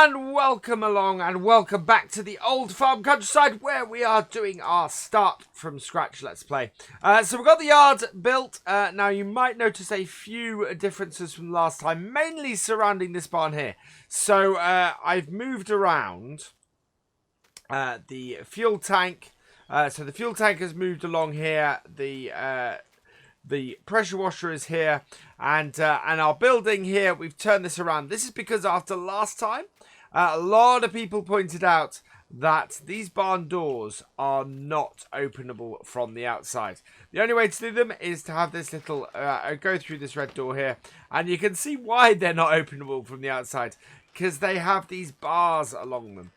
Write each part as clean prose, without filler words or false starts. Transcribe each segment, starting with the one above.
And welcome along and welcome back to the old farm countryside where we are doing our start from scratch let's play. So we've got the yard built. Now you might notice a few differences from last time, mainly surrounding this barn here. So I've moved around the fuel tank. So the fuel tank has moved along here. The pressure washer is here, and our building here, we've turned this around. This is because after last time, a lot of people pointed out that these barn doors are not openable from the outside. The only way to do them is to have this little, go through this red door here, and you can see why they're not openable from the outside, because they have these bars along them.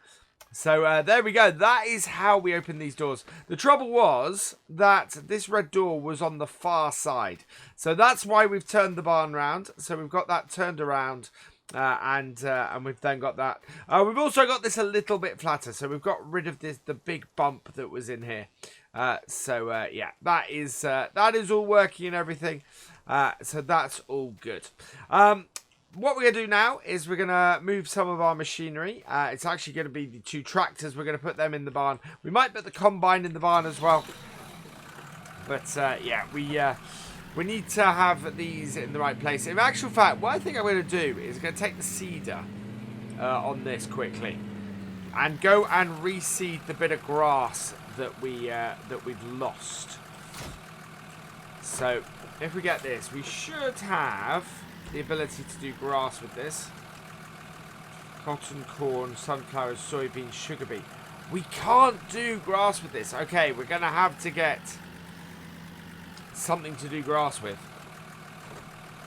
So there we go. That is how we open these doors. The trouble was that this red door was on the far side. So that's why we've turned the barn round. So we've got that turned around. And we've then got that. We've also got this a little bit flatter. So we've got rid of the big bump that was in here. Yeah, that is all working and everything. So that's all good. What we're going to do now is we're going to move some of our machinery. It's actually going to be the 2 tractors. We're going to put them in the barn. We might put the combine in the barn as well. But yeah, we need to have these in the right place. In actual fact, what I think I'm going to do is I'm going to take the seeder on this quickly and go and reseed the bit of grass that we've lost. So if we get this, we should have the ability to do grass with this. Cotton, corn, sunflowers, soybeans, sugar beet. We can't do grass with this. Okay, we're going to have to get something to do grass with.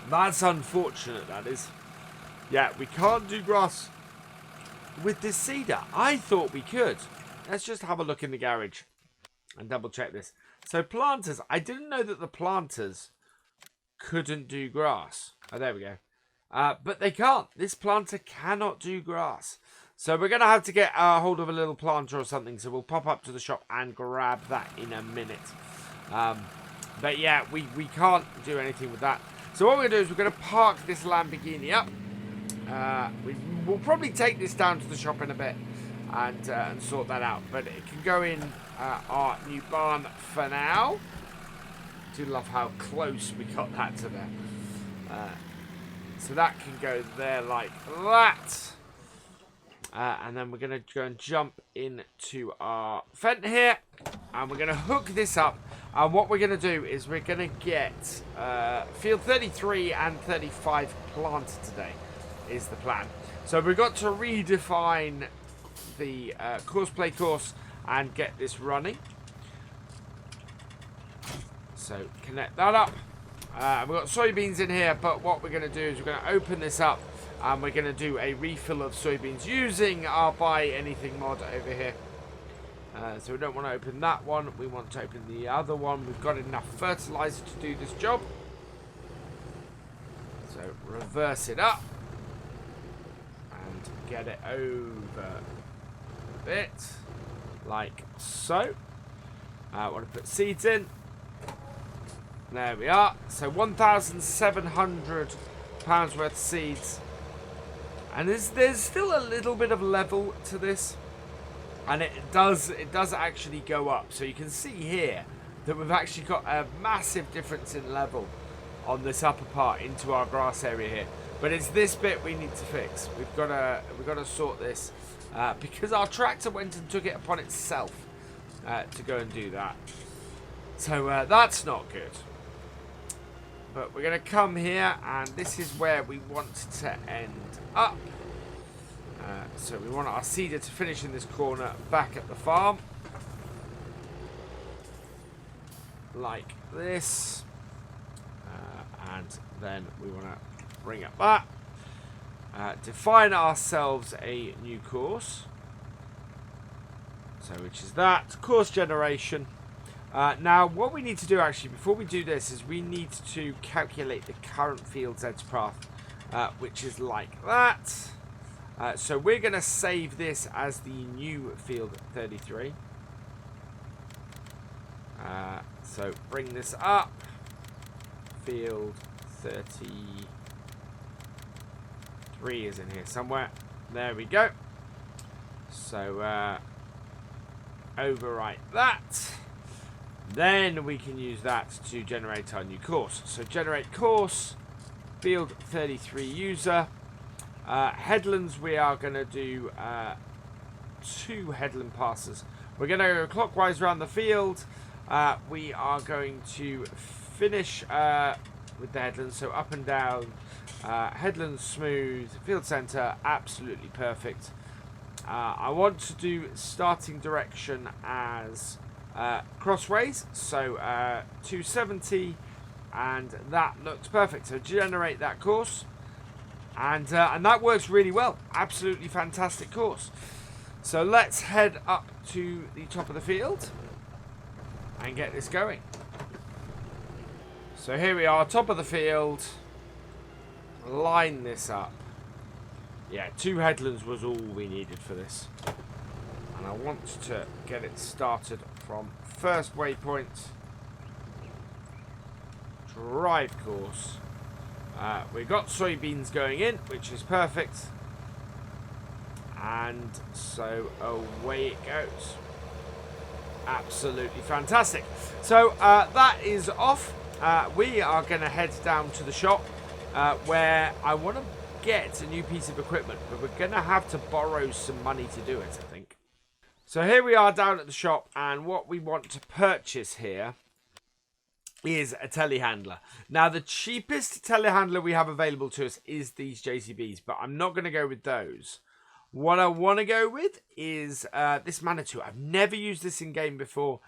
That's unfortunate, that is. Yeah, we can't do grass with this seeder. I thought we could. Let's just have a look in the garage and double check this. So planters. I didn't know that the planters couldn't do grass. Oh, there we go. But they can't. This planter cannot do grass. So we're going to have to get a hold of a little planter or something. So we'll pop up to the shop and grab that in a minute. But yeah, we can't do anything with that. So what we're going to do is we're going to park this Lamborghini up. We'll probably take this down to the shop in a bit and sort that out. But it can go in our new barn for now. I do love how close we got that to there. So that can go there like that. And then we're going to go and jump into our fence here. And we're going to hook this up. And what we're going to do is we're going to get field 33 and 35 planted today is the plan. So we've got to redefine the play course and get this running. So connect that up. We've got soybeans in here, but what we're going to do is we're going to open this up and we're going to do a refill of soybeans using our buy anything mod over here. So we don't want to open that one. We want to open the other one. We've got enough fertilizer to do this job. So reverse it up and get it over a bit like so. I want to put seeds in. There we are. So 1,700 pounds worth of seeds. And there's still a little bit of level to this. And it does actually go up. So you can see here that we've actually got a massive difference in level on this upper part into our grass area here. But it's this bit we need to fix. We've got to sort this because our tractor went and took it upon itself to go and do that. So that's not good. But we're going to come here, and this is where we want to end up. So we want our seeder to finish in this corner back at the farm. Like this. And then we want to bring up that. Define ourselves a new course. So which is that. Course generation. Now, what we need to do, actually, before we do this, is we need to calculate the current field's edge path, which is like that. So we're going to save this as the new field 33. So bring this up. Field 33 is in here somewhere. There we go. So overwrite that. Then we can use that to generate our new course. So generate course, field 33 user. Headlands, we are going to do 2 headland passes. We're going to go clockwise around the field. We are going to finish with the headlands, so up and down. Headlands smooth, field centre, absolutely perfect. I want to do starting direction as crossways, so 270, and that looks perfect. So generate that course, and that works really well. Absolutely fantastic course. So let's head up to the top of the field and get this going. So here we are, top of the field. Line this up. Yeah, 2 headlands was all we needed for this. And I want to get it started from first waypoint. Drive course. We've got soybeans going in, which is perfect. And so away it goes. Absolutely fantastic. So that is off. We are going to head down to the shop where I want to get a new piece of equipment, but we're going to have to borrow some money to do it, I think. So here we are down at the shop, and what we want to purchase here is a telehandler. Now, the cheapest telehandler we have available to us is these JCBs, but I'm not going to go with those. What I want to go with is this Manitou. I've never used this in game before.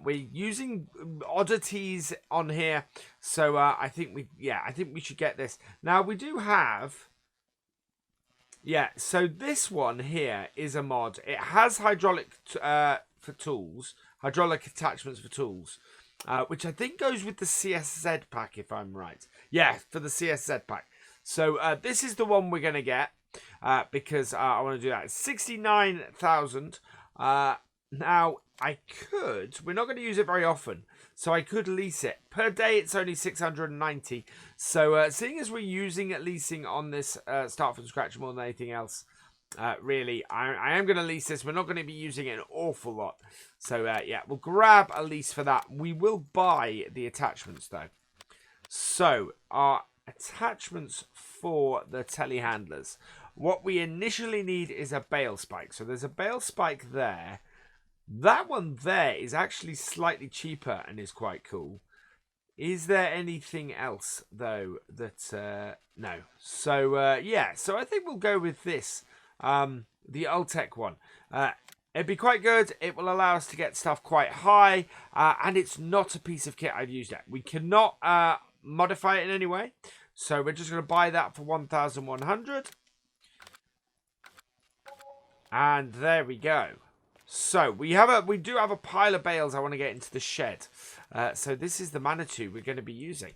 We're using oddities on here, so I think we should get this. Now we do have, so this one here is a mod. It has hydraulic for tools, hydraulic attachments for tools, which I think goes with the CSZ pack, if I'm right. Yeah, for the CSZ pack. So this is the one we're going to get. Because I want to do that. 69,000. Now, we're not going to use it very often, so I could lease it. Per day, it's only 690. So, seeing as we're using leasing on this start from scratch more than anything else, really, I am going to lease this. We're not going to be using it an awful lot. So, we'll grab a lease for that. We will buy the attachments, though. So, our attachments for the telehandlers. What we initially need is a bale spike. So there's a bale spike there. That one there is actually slightly cheaper and is quite cool. Is there anything else, though, that... no. So, so I think we'll go with this. The Ultec one. It'd be quite good. It will allow us to get stuff quite high. And it's not a piece of kit I've used yet. We cannot modify it in any way. So we're just going to buy that for 1,100. And there we go. So we do have a pile of bales I want to get into the shed. So this is the Manitou we're going to be using.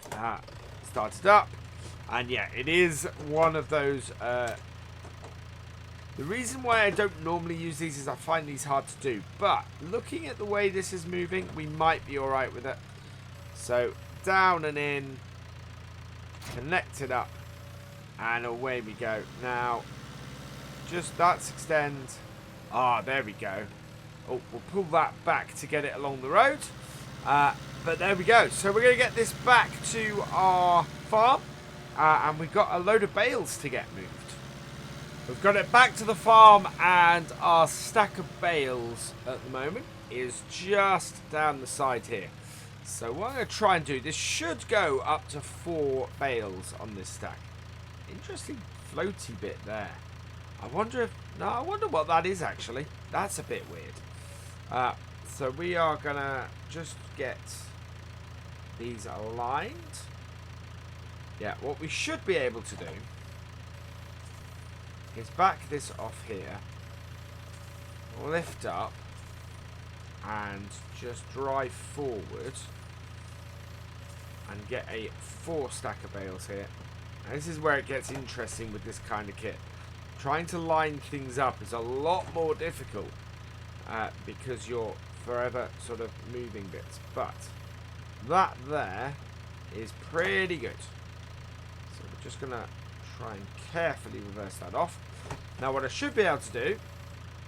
Start it up. And yeah, it is one of those... the reason why I don't normally use these is I find these hard to do. But looking at the way this is moving, we might be alright with it. So down and in. Connect it up. And away we go. Now... just that's extend. There we go. Oh, we'll pull that back to get it along the road. But there we go. So we're going to get this back to our farm. And we've got a load of bales to get moved. We've got it back to the farm, and our stack of bales at the moment is just down the side here. So what I'm going to try and do, this should go up to 4 bales on this stack. Interesting floaty bit there. I wonder what that is actually. That's a bit weird. So we are going to just get these aligned. Yeah, what we should be able to do is back this off here, lift up, and just drive forward and get a 4 stack of bales here. Now, this is where it gets interesting with this kind of kit. Trying to line things up is a lot more difficult because you're forever sort of moving bits. But that there is pretty good. So we're just going to try and carefully reverse that off. Now what I should be able to do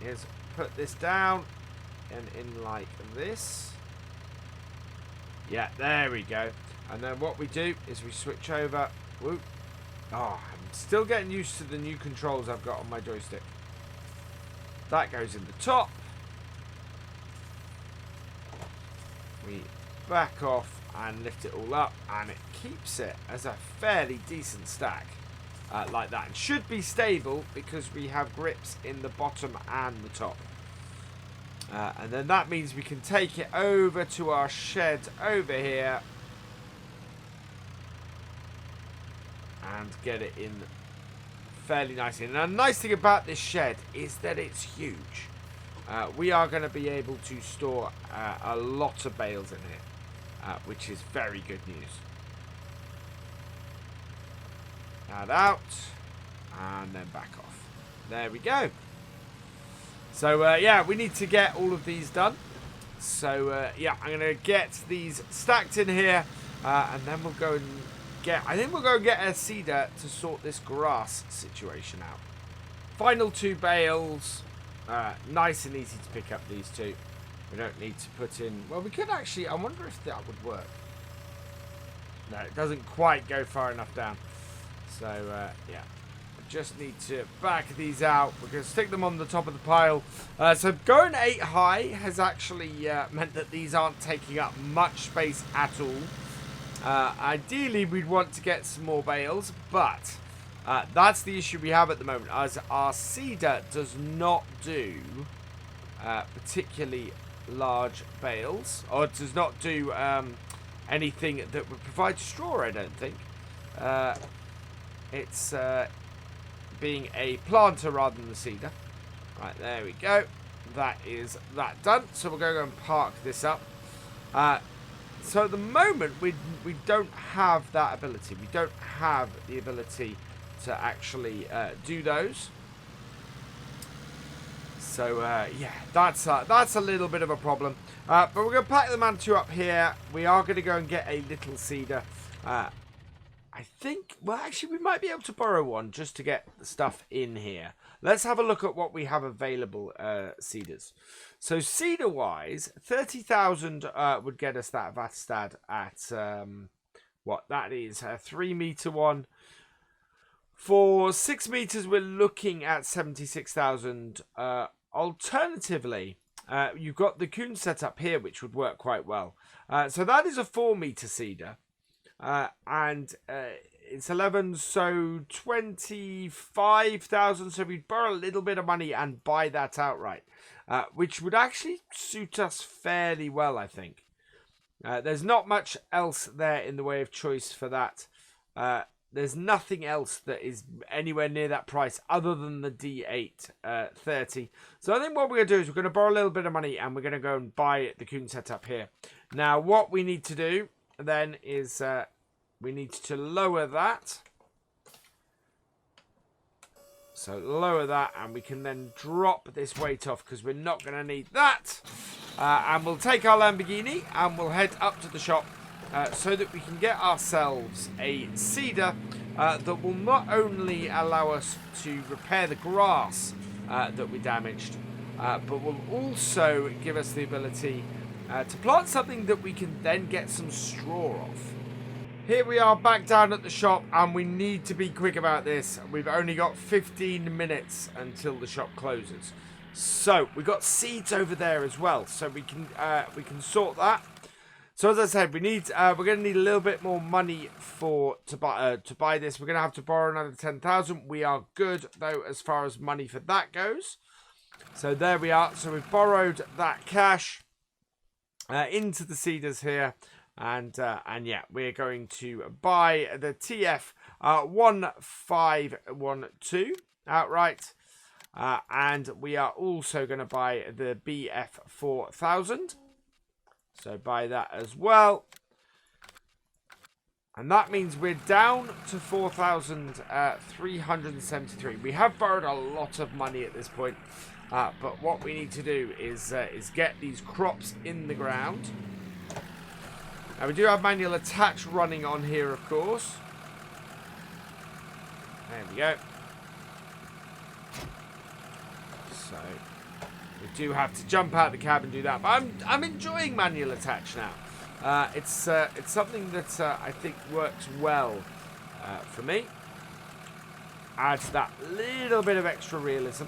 is put this down and in like this. Yeah, there we go. And then what we do is we switch over. Whoop. Oh, I'm still getting used to the new controls I've got on my joystick. That goes in the top. We back off and lift it all up, and it keeps it as a fairly decent stack like that. It should be stable because we have grips in the bottom and the top. And then that means we can take it over to our shed over here and get it in fairly nicely. And the nice thing about this shed is that it's huge. We are going to be able to store a lot of bales in here, which is very good news. That out, and then back off. There we go. So, yeah, we need to get all of these done. So, yeah, I'm going to get these stacked in here, and then we'll go and I think we'll go and get a seeder to sort this grass situation out. Final 2 bales. Nice and easy to pick up these 2. We don't need to put in... Well, we could actually... I wonder if that would work. No, it doesn't quite go far enough down. So, yeah. We just need to back these out. We're going to stick them on the top of the pile. So, going 8 high has actually meant that these aren't taking up much space at all. Ideally, we'd want to get some more bales, but that's the issue we have at the moment, as our seeder does not do particularly large bales, or it does not do anything that would provide straw, I don't think. It's being a planter rather than the seeder. Right, there we go. That is that done. So we're going to go and park this up. So at the moment, we don't have that ability. We don't have the ability to actually do those. So, yeah, that's a little bit of a problem. But we're going to pack the Mantu up here. We are going to go and get a little seeder. I think, well, actually, we might be able to borrow one just to get the stuff in here. Let's have a look at what we have available seeders. So, seeder-wise, 30,000 would get us that Vatstad at, what, that is a 3-meter one. For 6 meters, we're looking at 76,000. Alternatively, you've got the Kuhn setup here, which would work quite well. So that is a 4-meter seeder. And it's 11, so 25,000. So we'd borrow a little bit of money and buy that outright, which would actually suit us fairly well, I think. There's not much else there in the way of choice for that. There's nothing else that is anywhere near that price other than the D8 30. So I think what we're going to do is we're going to borrow a little bit of money and we're going to go and buy the Kuhn setup here. Now, what we need to do then is we need to lower that. So lower that, and we can then drop this weight off because we're not going to need that. And we'll take our Lamborghini and we'll head up to the shop so that we can get ourselves a seeder that will not only allow us to repair the grass that we damaged, but will also give us the ability to plant something that we can then get some straw off. Here we are back down at the shop, and we need to be quick about this. We've only got 15 minutes until the shop closes. So we've got seeds over there as well, so we can sort that. So as I said, we need we're going to need a little bit more money to buy this. We're going to have to borrow another 10,000. We are good though as far as money for that goes. So there we are. So we've borrowed that cash into the seeders here. And yeah, we're going to buy the TF 1512 outright. And we are also going to buy the BF 4000. So buy that as well. And that means we're down to 4,373. We have borrowed a lot of money at this point. But what we need to do is get these crops in the ground. Now, we do have manual attach running on here, of course. There we go. So we do have to jump out of the cab and do that, but I'm enjoying manual attach now. It's something that I think works well for me. Adds that little bit of extra realism.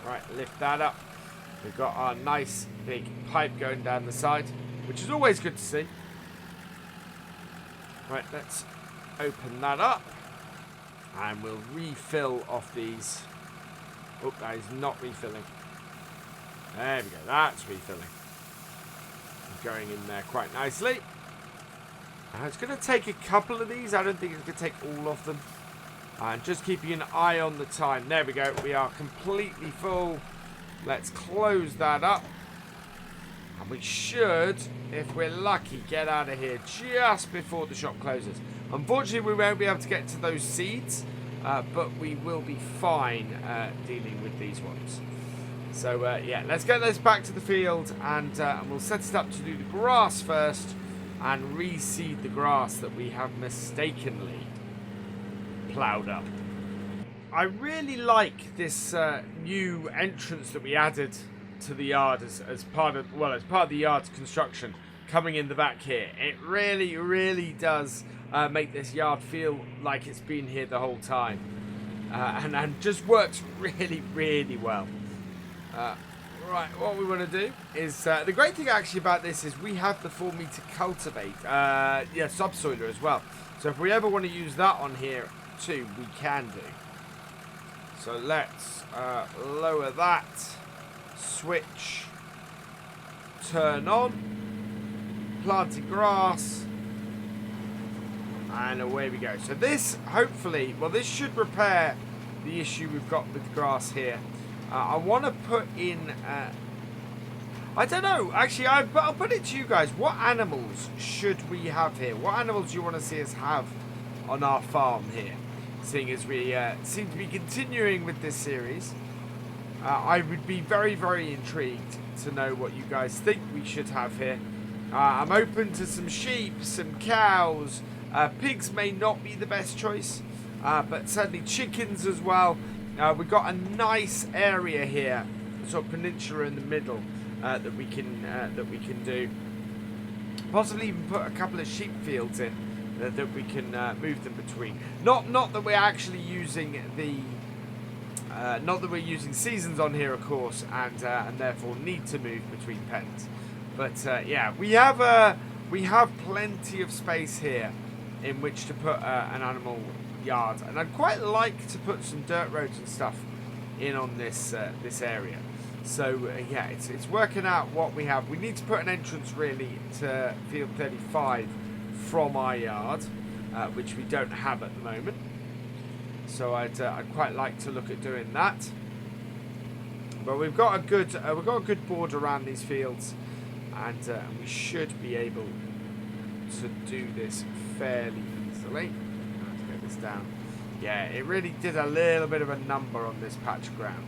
Right, lift that up. We've got our nice big pipe going down the side, which is always good to see. Right, let's open that up. And we'll refill off these. Oh, that is not refilling. There we go, that's refilling. Going in there quite nicely. It's going to take a couple of these. I don't think it's going to take all of them. And just keeping an eye on the time. There we go, we are completely full. Let's close that up. And we should, if we're lucky, get out of here just before the shop closes. Unfortunately, we won't be able to get to those seeds, but we will be fine dealing with these ones. So, yeah, let's get this back to the field, and we'll set it up to do the grass first and reseed the grass that we have mistakenly ploughed up. I really like this new entrance that we added to the yard as part of the yard's construction coming in the back here. It really, really does make this yard feel like it's been here the whole time, and just works really, really well. Right, what we want to do is the great thing actually about this is we have the 4 meter cultivate, subsoiler as well. So if we ever want to use that on here too, we can do. So let's lower that, switch, turn on, planting grass, and away we go. So this, hopefully, well, this should repair the issue we've got with the grass here. I want to put in, I don't know, actually, I'll put it to you guys. What animals should we have here? What animals do you want to see us have on our farm here? Seeing as we seem to be continuing with this series, I would be very, very intrigued to know what you guys think we should have here. I'm open to some sheep, some cows. Pigs may not be the best choice, but certainly chickens as well. We've got a nice area here, sort of peninsula in the middle, that we can do. Possibly even put a couple of sheep fields in that we can move them between. Not that we're actually using the, not that we're using seasons on here, of course, and therefore need to move between pens. But yeah, we have plenty of space here in which to put an animal yard, and I'd quite like to put some dirt roads and stuff in on this this area. So yeah, it's working out what we have. We need to put an entrance really to field 35 from our yard, which we don't have at the moment. So I'd quite like to look at doing that. But we've got a good board around these fields, and we should be able to do this fairly easily. Let's get this down. Yeah, it really did a little bit of a number on this patch of ground.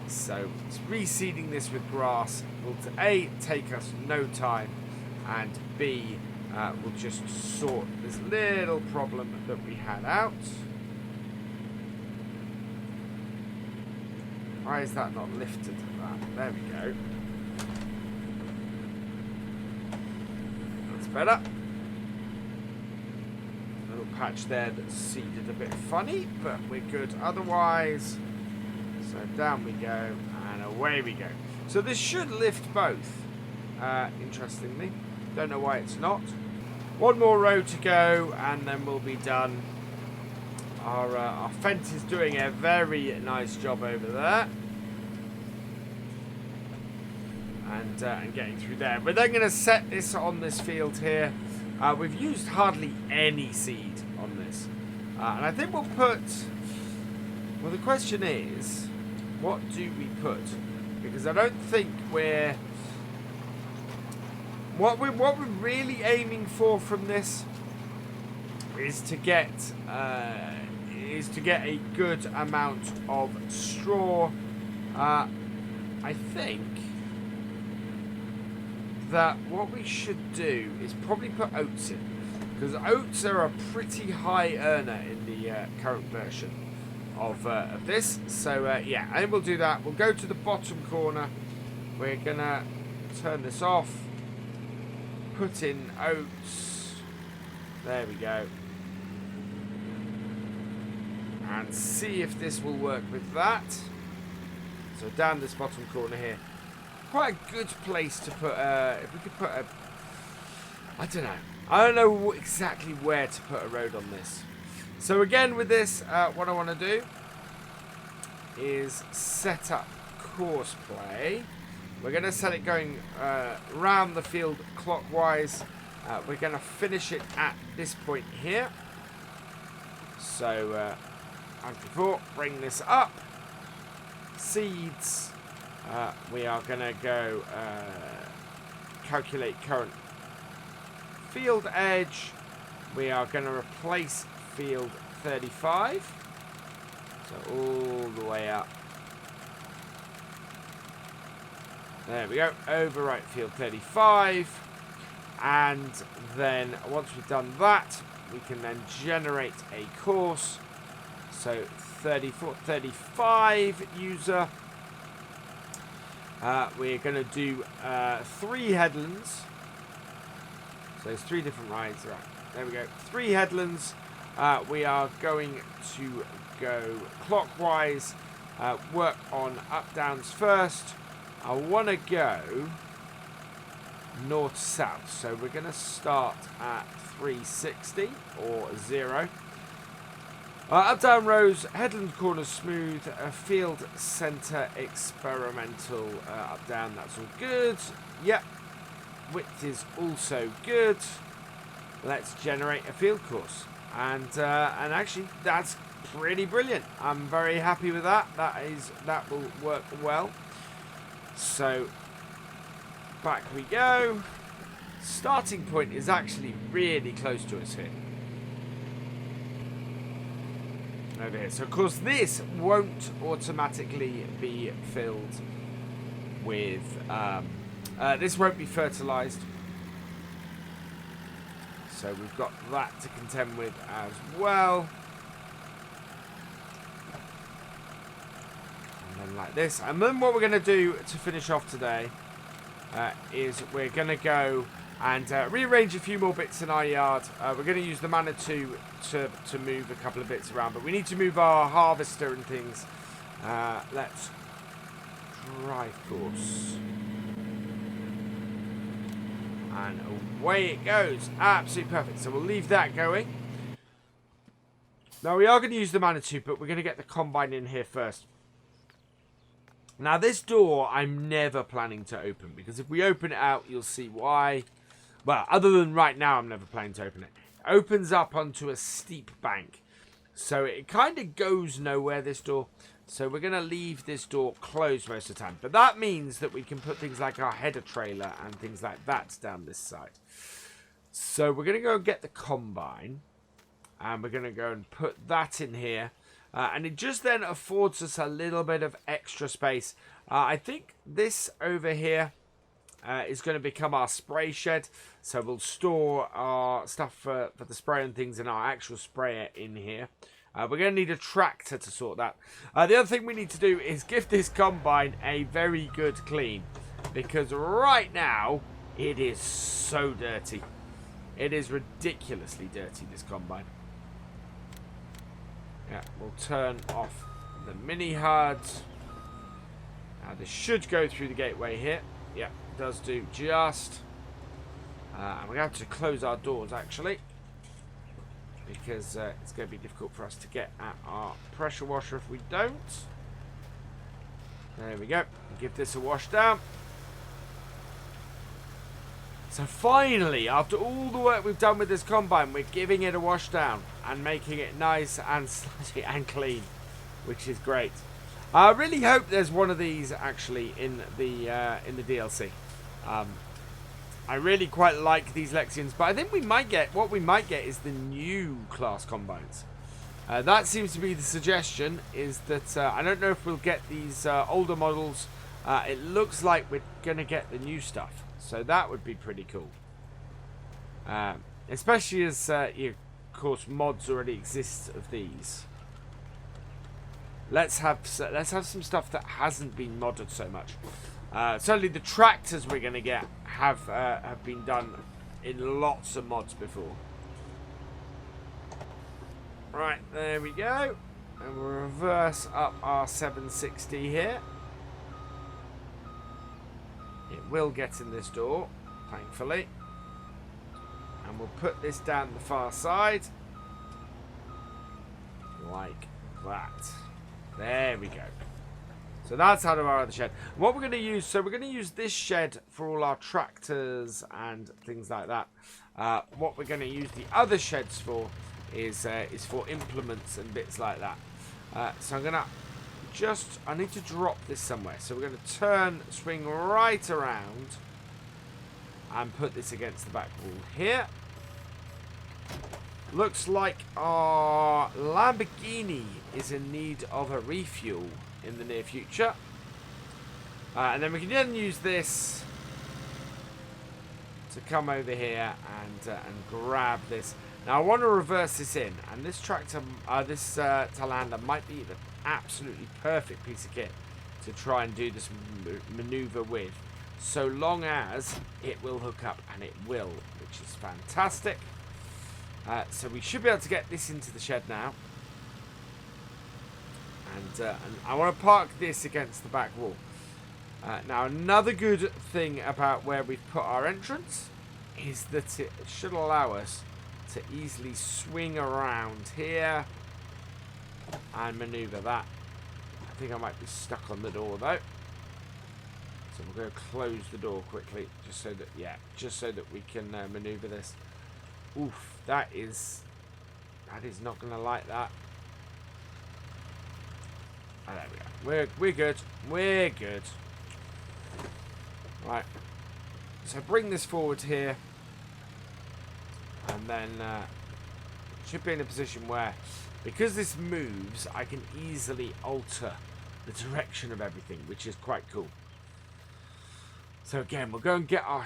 So reseeding this with grass will A, take us no time, and B, will just sort this little problem that we had out. Why is that not lifted? There we go. That's better. Little patch there that's seeded a bit funny, but we're good otherwise. So down we go, and away we go. So this should lift both, interestingly. Don't know why it's not. One more row to go, and then we'll be done. Our fence is doing a very nice job over there. And getting through there. We're then going to set this on this field here. We've used hardly any seed on this. And I think we'll put... Well, the question is, what do we put? Because I don't think we're... What we're really aiming for from this is to get a good amount of straw. I think that what we should do is probably put oats in. because oats are a pretty high earner in the current version of this. So yeah, and we'll do that. We'll go to the bottom corner. We're gonna turn this off, put in oats. There we go. And see if this will work with that. So down this bottom corner here. Quite a good place to put, if we could put a, I don't know. I don't know exactly where to put a road on this. So again with this, what I want to do is set up course play. We're going to set it going round the field clockwise. We're going to finish it at this point here. So, as before, bring this up. Seeds. We are going to go calculate current field edge. We are going to replace field 35. So all the way up. There we go. Overwrite field 35. And then once we've done that, we can then generate a course. So 35 user. We're going to do 3 headlands. So there's 3 different rides. Right, there we go. 3 headlands. We are going to go clockwise. Work on up downs first. I want to go north south. So we're going to start at 360 or 0. Up down rows, headland corners smooth, field centre experimental, up down, that's all good. Yep, width is also good. Let's generate a field course, and actually that's pretty brilliant. I'm very happy with that. That will work well. So back we go. Starting point is actually really close to us here. Over here. So of course this won't automatically be filled with this won't be fertilized, so we've got that to contend with as well. And then like this, and then what we're going to do to finish off today is we're going to go and rearrange a few more bits in our yard. We're going to use the Manitou to move a couple of bits around, but we need to move our harvester and things. Let's drive course. And away it goes. Absolutely perfect. So we'll leave that going. Now we are going to use the Manitou, but we're going to get the combine in here first. Now this door I'm never planning to open, because if we open it out you'll see why. Well, other than right now, I'm never planning to open it. It opens up onto a steep bank. So it kind of goes nowhere, this door. So we're going to leave this door closed most of the time. But that means that we can put things like our header trailer and things like that down this side. So we're going to go and get the combine. And we're going to go and put that in here. And it just then affords us a little bit of extra space. I think this over here is going to become our spray shed. So we'll store our stuff for the spray and things in our actual sprayer in here. We're going to need a tractor to sort that. The other thing we need to do is give this combine a very good clean. Because right now, it is so dirty. It is ridiculously dirty, this combine. Yeah, we'll turn off the mini HUD. Now this should go through the gateway here. Yeah, it does do just. And we're going to have to close our doors actually, because it's going to be difficult for us to get at our pressure washer if we don't. There we go. Give this a wash down. So finally, after all the work we've done with this combine, we're giving it a wash down and making it nice and slutty and clean, which is great. I really hope there's one of these actually in the DLC. I really quite like these Lexians, but I think what we might get is the new class combines. That seems to be the suggestion, is that I don't know if we'll get these older models. It looks like we're going to get the new stuff. So that would be pretty cool. Especially as, of course, mods already exist of these. Let's have some stuff that hasn't been modded so much. Certainly the tractors we're going to get have been done in lots of mods before. Right, there we go. And we'll reverse up our 760 here. It will get in this door, thankfully. And we'll put this down the far side. Like that. There we go. So that's out of our other shed. What we're going to use, so we're going to use this shed for all our tractors and things like that. What we're going to use the other sheds for is for implements and bits like that. So I'm going to I need to drop this somewhere. So we're going to swing right around and put this against the back wall here. Looks like our Lamborghini is in need of a refuel in the near future. And then we can then use this to come over here and grab this. Now I want to reverse this in, and this tractor, this Talander might be the absolutely perfect piece of kit to try and do this maneuver with, so long as it will hook up, and it will, which is fantastic. So we should be able to get this into the shed now. And I want to park this against the back wall. Now another good thing about where we've put our entrance is that it should allow us to easily swing around here and maneuver that. I think I might be stuck on the door though. So we're going to close the door quickly just so that we can maneuver this. Oof, that is not going to like that. Oh, there we go. We're good. We're good. Right. So bring this forward here. And then should be in a position where, because this moves, I can easily alter the direction of everything, which is quite cool. So again, we'll go and get our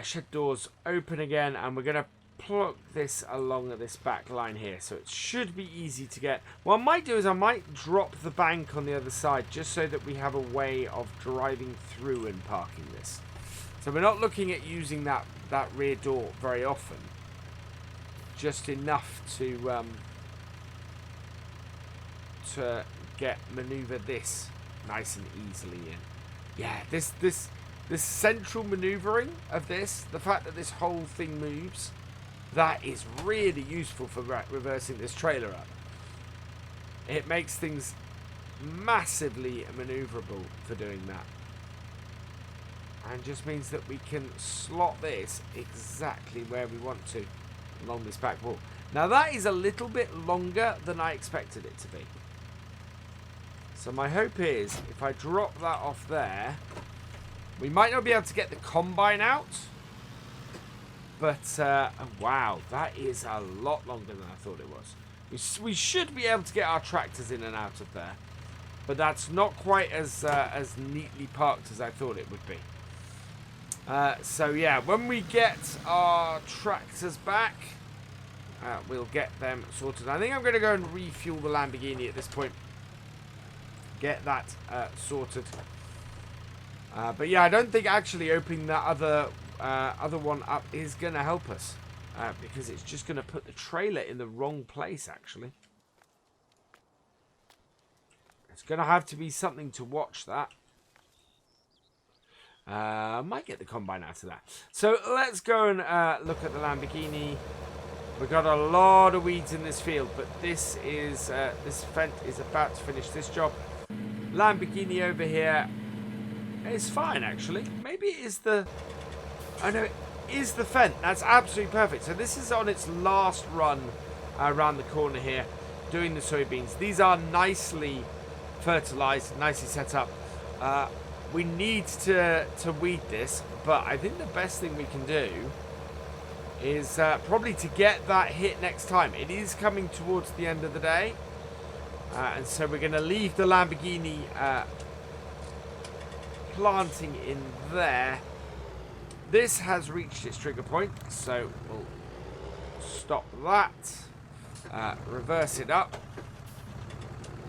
shed doors open again, and we're going to plug this along this back line here, so it should be easy to get. What I might do is I might drop the bank on the other side just so that we have a way of driving through and parking this. So we're not looking at using that rear door very often, just enough to maneuver this nice and easily in. Yeah, this central maneuvering of this, the fact that this whole thing moves, that is really useful for reversing this trailer up. It makes things massively maneuverable for doing that. And just means that we can slot this exactly where we want to along this back wall. Now that is a little bit longer than I expected it to be. So my hope is if I drop that off there, we might not be able to get the combine out. But, oh, wow, that is a lot longer than I thought it was. We should be able to get our tractors in and out of there. But that's not quite as neatly parked as I thought it would be. So, yeah, when we get our tractors back, we'll get them sorted. I think I'm going to go and refuel the Lamborghini at this point. Get that sorted. But, yeah, I don't think actually opening that other one up is going to help us, because it's just going to put the trailer in the wrong place, actually. It's going to have to be something to watch that. Might get the combine out of that. So let's go and look at the Lamborghini. We've got a lot of weeds in this field, but this Fent is about to finish this job. Lamborghini over here is fine, actually. Maybe it is the... I know it is the Fent. That's absolutely perfect. So this is on its last run around the corner here, doing the soybeans. These are nicely fertilized, nicely set up. We need to weed this, but I think the best thing we can do is probably to get that hit next time. It is coming towards the end of the day, and so we're going to leave the Lamborghini planting in there. This has reached its trigger point, so we'll stop that. Reverse it up.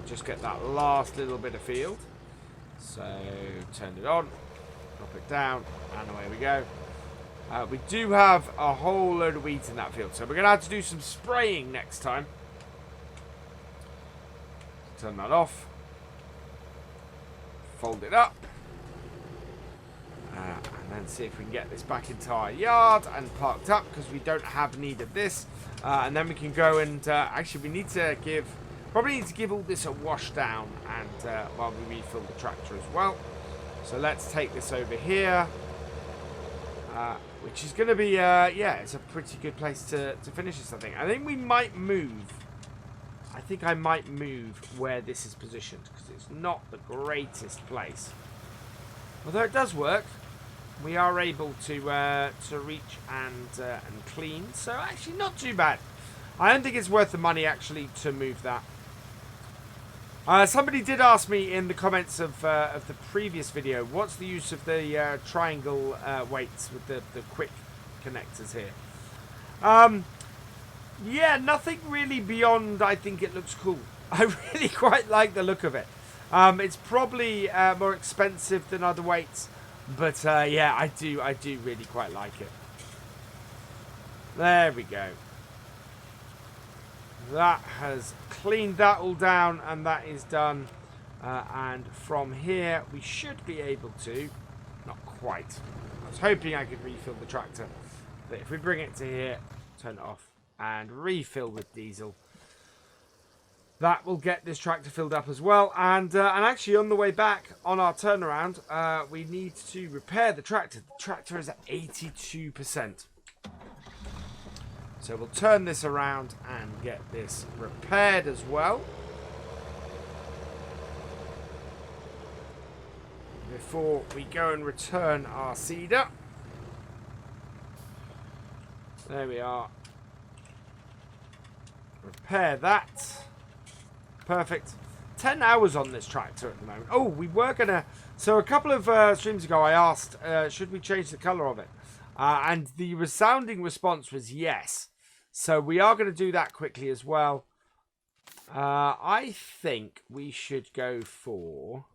Just get that last little bit of field. So turn it on, drop it down, and away we go. We do have a whole load of wheat in that field, so we're going to have to do some spraying next time. Turn that off. Fold it up. And then see if we can get this back into our yard and parked up, because we don't have need of this. And then we can go and actually we need to probably need to give all this a wash down, and while we refill the tractor as well. So let's take this over here, which is going to be yeah, it's a pretty good place to finish this. I think we might move. I think I might move where this is positioned, because it's not the greatest place. Although it does work. We are able to reach and clean, so actually not too bad. I don't think it's worth the money actually to move that. Somebody did ask me in the comments of the previous video, what's the use of the triangle weights with the quick connectors here? Yeah, nothing really beyond. I think it looks cool. I really quite like the look of it. It's probably more expensive than other weights. But, yeah, I do really quite like it. There we go. That has cleaned that all down, and that is done. And from here, we should be able to... Not quite. I was hoping I could refill the tractor. But if we bring it to here, turn it off, and refill with diesel, that will get this tractor filled up as well. And actually, on the way back, on our turnaround, we need to repair the tractor. The tractor is at 82%. So we'll turn this around and get this repaired as well. Before we go and return our seeder. There we are. Repair that. Perfect. 10 hours on this tractor at the moment. Oh, we were going to... So a couple of streams ago I asked, should we change the colour of it? And the resounding response was yes. So we are going to do that quickly as well. I think we should go for...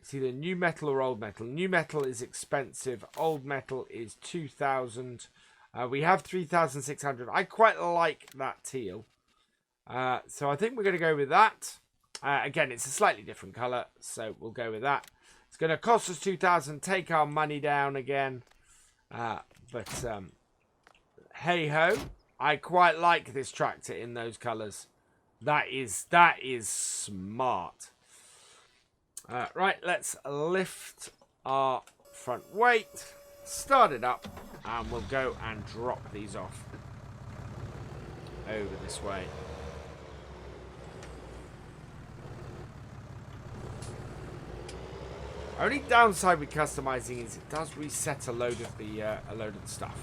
It's either new metal or old metal. New metal is expensive. Old metal is 2,000. We have 3,600. I quite like that teal. So I think we're going to go with that. Again, it's a slightly different colour, so we'll go with that. It's going to cost us 2,000, take our money down again. But hey-ho, I quite like this tractor in those colours. That is smart. Right, let's lift our front weight, start it up, and we'll go and drop these off over this way. Only downside with customizing is it does reset a load of the stuff,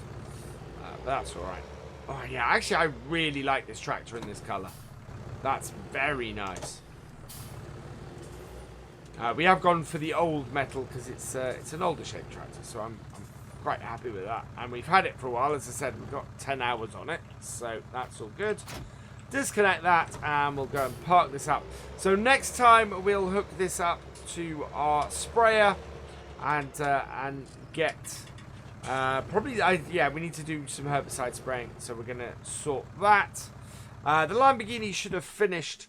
but that's all right. Oh yeah, actually I really like this tractor in this color. That's very nice. We have gone for the old metal because it's an older shaped tractor, so I'm quite happy with that. And we've had it for a while, as I said. We've got 10 hours on it, so that's all good. Disconnect that, and we'll go and park this up. So next time we'll hook this up to our sprayer and get probably yeah, we need to do some herbicide spraying, so we're gonna sort that. The Lamborghini should have finished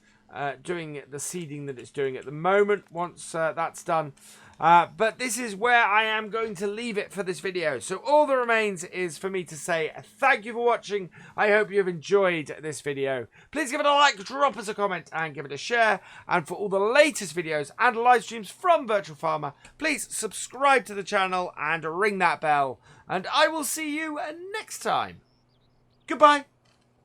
doing the seeding that it's doing at the moment once that's done. But this is where I am going to leave it for this video. So all that remains is for me to say thank you for watching. I hope you've enjoyed this video. Please give it a like, drop us a comment, and give it a share. And for all the latest videos and live streams from Virtual Farmer, please subscribe to the channel and ring that bell. And I will see you next time. Goodbye.